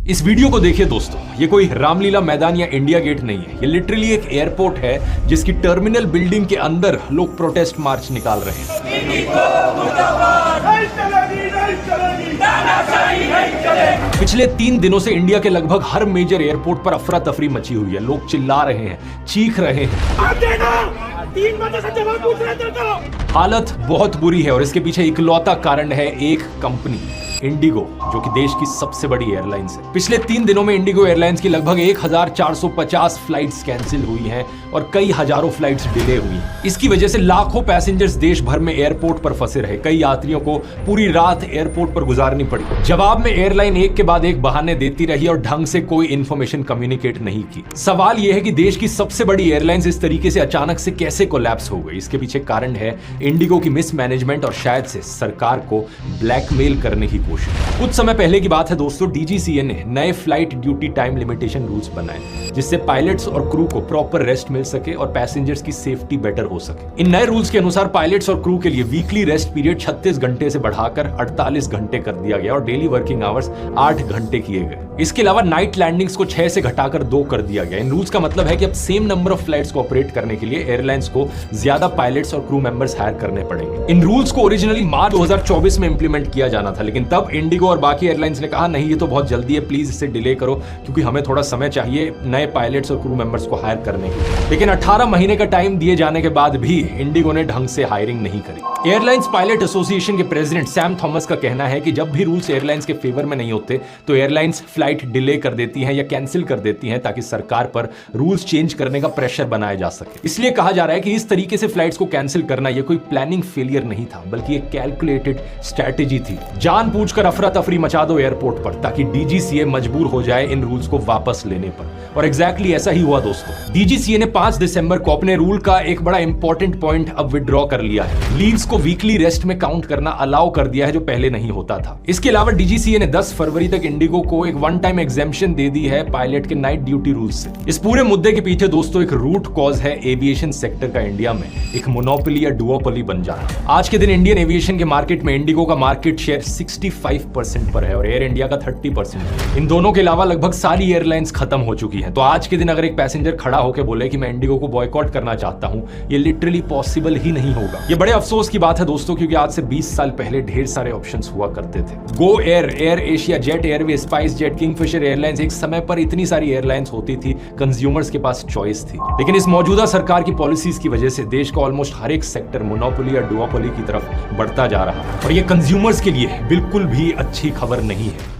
इस वीडियो को देखिए दोस्तों, ये कोई रामलीला मैदान या इंडिया गेट नहीं है। ये लिटरली एक एयरपोर्ट है जिसकी टर्मिनल बिल्डिंग के अंदर लोग प्रोटेस्ट मार्च निकाल रहे हैं। पिछले 3 दिनों से इंडिया के लगभग हर मेजर एयरपोर्ट पर अफरा तफरी मची हुई है। लोग चिल्ला रहे हैं, चीख रहे हैं। 3 बजे से जवाब पूछ रहे तेरे को। हालत बहुत बुरी है और इसके पीछे इकलौता कारण है एक कंपनी, इंडिगो, जो कि देश की सबसे बड़ी एयरलाइंस है। पिछले 3 दिनों में इंडिगो एयरलाइंस की लगभग 1450 फ्लाइट्स कैंसिल हुई हैं और कई हजारों फ्लाइट्स डिले हुई हैं। इसकी वजह से लाखों पैसेंजर्स देश भर में एयरपोर्ट पर फंसे रहे। कई यात्रियों को पूरी रात एयरपोर्ट पर गुजारनी पड़ी। जवाब में एयरलाइन एक के बाद एक बहाने देती रही और ढंग से कोई इंफॉर्मेशन कम्युनिकेट नहीं की। सवाल यह है कि देश की सबसे बड़ी एयरलाइंस इस तरीके से अचानक से कैसे कोलैप्स हो गई। इसके पीछे कारण है इंडिगो की मिसमैनेजमेंट और शायद से सरकार को ब्लैकमेल करने की कोशिश। कुछ समय पहले की बात है दोस्तों, डीजीसीए ने नए flight duty time limitation rules बनाए जिससे पायलट्स और क्रू को प्रॉपर रेस्ट मिल सके और पैसेंजर्स की सेफ्टी बेटर हो सके। इन नए रूल्स के अनुसार पायलट्स और क्रू के लिए वीकली रेस्ट पीरियड 36 घंटे से बढ़ाकर 48 घंटे कर दिया गया और डेली वर्किंग आवर्स 8 घंटे किए गए। इसके अलावा नाइट लैंडिंग्स को 6 से घटाकर 2 कर दिया गया। इन रूल्स का मतलब है कि अब सेम नंबर ऑफ फ्लाइट्स को ऑपरेट करने के लिए एयरलाइंस को ज्यादा पायलट्स और क्रू मेंबर्स हायर करने पड़ेंगे। इन रूल्स को ओरिजिनली मार्च 2024 में इंप्लीमेंट किया जाना था, लेकिन तब इंडिगो और बाकी एयरलाइंस ने कहा नहीं, ये तो बहुत जल्दी है, प्लीज इसे डिले करो क्योंकि हमें थोड़ा समय चाहिए नए पायलट्स और क्रू मेंबर्स को हायर करने के लिए। लेकिन 18 महीने का टाइम दिए जाने के बाद भी इंडिगो ने ढंग से हायरिंग नहीं करी। एयरलाइंस पायलट एसोसिएशन के प्रेसिडेंट सैम थॉमस का कहना है कि जब भी रूल्स एयरलाइंस के फेवर में नहीं होते तो एयरलाइंस फ्लाइट डिले कर देती हैं या कैंसिल कर देती हैं ताकि सरकार पर रूल्स चेंज करने का प्रेशर बनाया जा सके। इसलिए कहा जा रहा है कि इस तरीके से फ्लाइट्स को कैंसिल करना यह कोई प्लानिंग फेलियर नहीं था, बल्कि एक कैलकुलेटेड स्ट्रैटेजी थी। जानबूझकर अफरा तफरी मचा दो एयरपोर्ट पर ताकि डीजीसीए मजबूर हो जाए इन रूल्स को वापस लेने पर। और एग्जैक्टली ऐसा ही हुआ दोस्तों। डीजीसीए ने 5 दिसंबर को अपने रूल का एक बड़ा इंपॉर्टेंट पॉइंट अब विड्रॉ कर लिया है। लीव्स को वीकली रेस्ट में काउंट करना अलाउ कर दिया है जो पहले नहीं होता था। इसके अलावा डीजीसीए ने 10 फरवरी तक इंडिगो को एक वन टाइम एग्जेम्पशन दे दी है पायलट के नाइट ड्यूटी रूल्स से। इस पूरे मुद्दे के पीछे दोस्तों एक रूट कॉज है एविएशन सेक्टर का इंडिया में एक मोनोपोली या डुओपोली बन जाना। आज के दिन इंडियन एविएशन के मार्केट में इंडिगो का मार्केट शेयर 65% पर है और एयर इंडिया का 30%। इन दोनों के अलावा लगभग सारी एयरलाइंस खत्म हो चुकी हैं। तो आज के दिन अगर एक पैसेंजर खड़ा होकर बोले कि मैं इंडिगो को बॉयकॉट करना चाहता हूं, ये लिटरली पॉसिबल ही नहीं होगा। ये बड़े अफसोस की बात है दोस्तों, क्योंकि आज से 20 साल पहले ढेर सारे ऑप्शंस हुआ करते थे। Go Air, air Asia, jet Airways, spice jet, Kingfisher airlines, एक समय पर इतनी सारी एयरलाइंस होती थी, कंज्यूमर्स के पास चॉइस थी। लेकिन इस मौजूदा सरकार की पॉलिसीज की वजह से देश का ऑलमोस्ट हर एक सेक्टर मोनोपोली या डुओपोली की तरफ बढ़ता जा रहा है और ये कंज्यूमर्स के लिए बिल्कुल भी अच्छी खबर नहीं है।